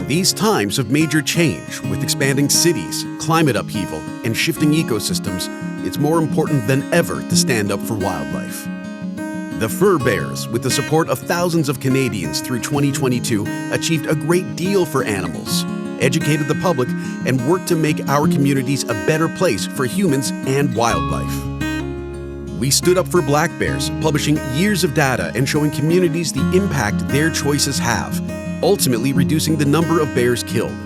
These times of major change, with expanding cities, climate upheaval, and shifting ecosystems, it's more important than ever to stand up for wildlife. The Fur Bears, with the support of thousands of Canadians through 2022, achieved a great deal for animals, educated the public, and worked to make our communities a better place for humans and wildlife. We stood up for black bears, publishing years of data and showing communities the impact their choices have, ultimately reducing the number of bears killed.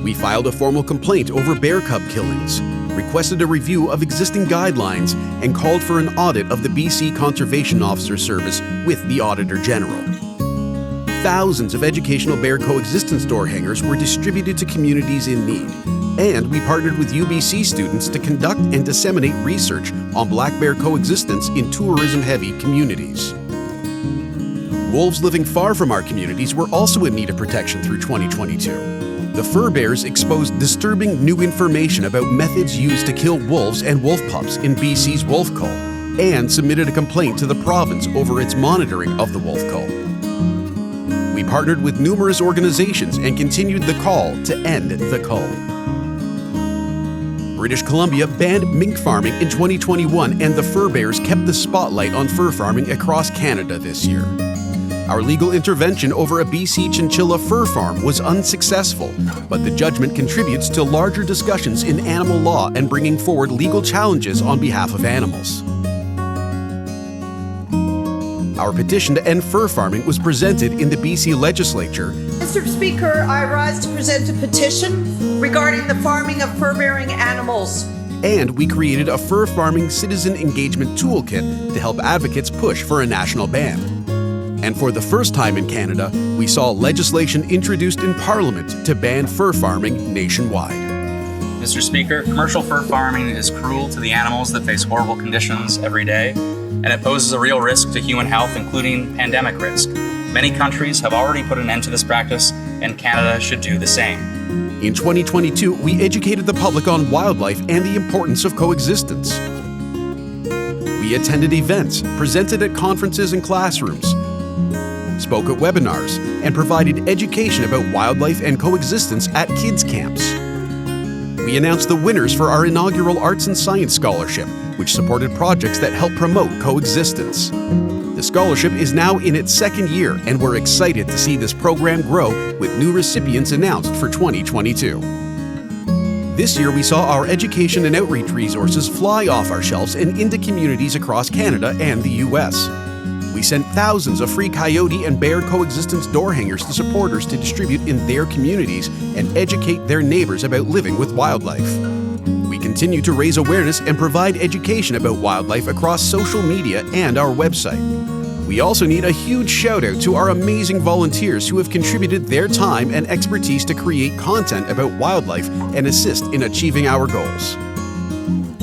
We filed a formal complaint over bear cub killings, requested a review of existing guidelines, and called for an audit of the BC Conservation Officer Service with the Auditor General. Thousands of educational bear coexistence door hangers were distributed to communities in need, and we partnered with UBC students to conduct and disseminate research on black bear coexistence in tourism-heavy communities. Wolves living far from our communities were also in need of protection through 2022. The Fur Bears exposed disturbing new information about methods used to kill wolves and wolf pups in BC's wolf cull, and submitted a complaint to the province over its monitoring of the wolf cull. We partnered with numerous organizations and continued the call to end the cull. British Columbia banned mink farming in 2021, and the Fur Bears kept the spotlight on fur farming across Canada this year. Our legal intervention over a BC chinchilla fur farm was unsuccessful, but the judgment contributes to larger discussions in animal law and bringing forward legal challenges on behalf of animals. Our petition to end fur farming was presented in the BC Legislature. Mr. Speaker, I rise to present a petition regarding the farming of fur-bearing animals. And we created a fur farming citizen engagement toolkit to help advocates push for a national ban. And for the first time in Canada, we saw legislation introduced in Parliament to ban fur farming nationwide. Mr. Speaker, commercial fur farming is cruel to the animals that face horrible conditions every day, and it poses a real risk to human health, including pandemic risk. Many countries have already put an end to this practice, and Canada should do the same. In 2022, we educated the public on wildlife and the importance of coexistence. We attended events, presented at conferences and classrooms, spoke at webinars, and provided education about wildlife and coexistence at kids' camps. We announced the winners for our inaugural Arts and Science Scholarship, which supported projects that help promote coexistence. The scholarship is now in its second year, and we're excited to see this program grow with new recipients announced for 2022. This year, we saw our education and outreach resources fly off our shelves and into communities across Canada and the U.S. We sent thousands of free coyote and bear coexistence door hangers to supporters to distribute in their communities and educate their neighbors about living with wildlife. We continue to raise awareness and provide education about wildlife across social media and our website. We also need a huge shout out to our amazing volunteers who have contributed their time and expertise to create content about wildlife and assist in achieving our goals.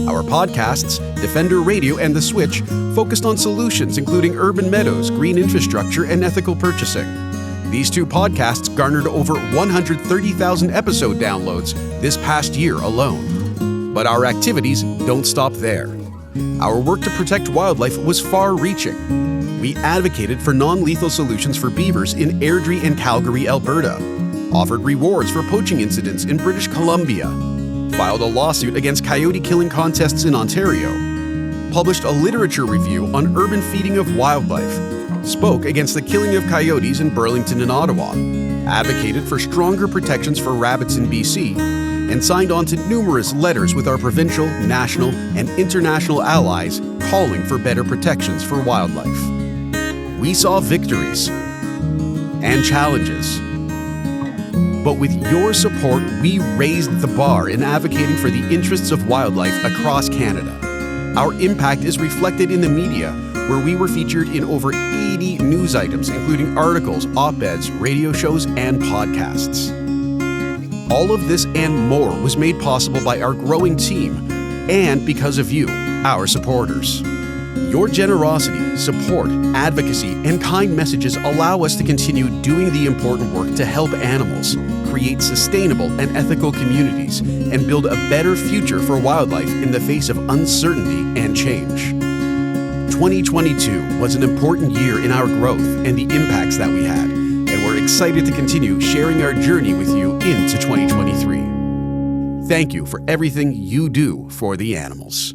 Our podcasts, Defender Radio and The Switch, focused on solutions including urban meadows, green infrastructure, and ethical purchasing. These two podcasts garnered over 130,000 episode downloads this past year alone. But our activities don't stop there. Our work to protect wildlife was far-reaching. We advocated for non-lethal solutions for beavers in Airdrie and Calgary, Alberta, offered rewards for poaching incidents in British Columbia, filed a lawsuit against coyote killing contests in Ontario, published a literature review on urban feeding of wildlife, spoke against the killing of coyotes in Burlington and Ottawa, advocated for stronger protections for rabbits in BC, and signed on to numerous letters with our provincial, national, and international allies calling for better protections for wildlife. We saw victories and challenges. But with your support, we raised the bar in advocating for the interests of wildlife across Canada. Our impact is reflected in the media, where we were featured in over 80 news items, including articles, op-eds, radio shows, and podcasts. All of this and more was made possible by our growing team and because of you, our supporters. Your generosity, support, advocacy, and kind messages allow us to continue doing the important work to help animals, create sustainable and ethical communities, and build a better future for wildlife in the face of uncertainty and change. 2022 was an important year in our growth and the impacts that we had, and we're we're excited to continue sharing our journey with you into 2023. Thank you for everything you do for the animals.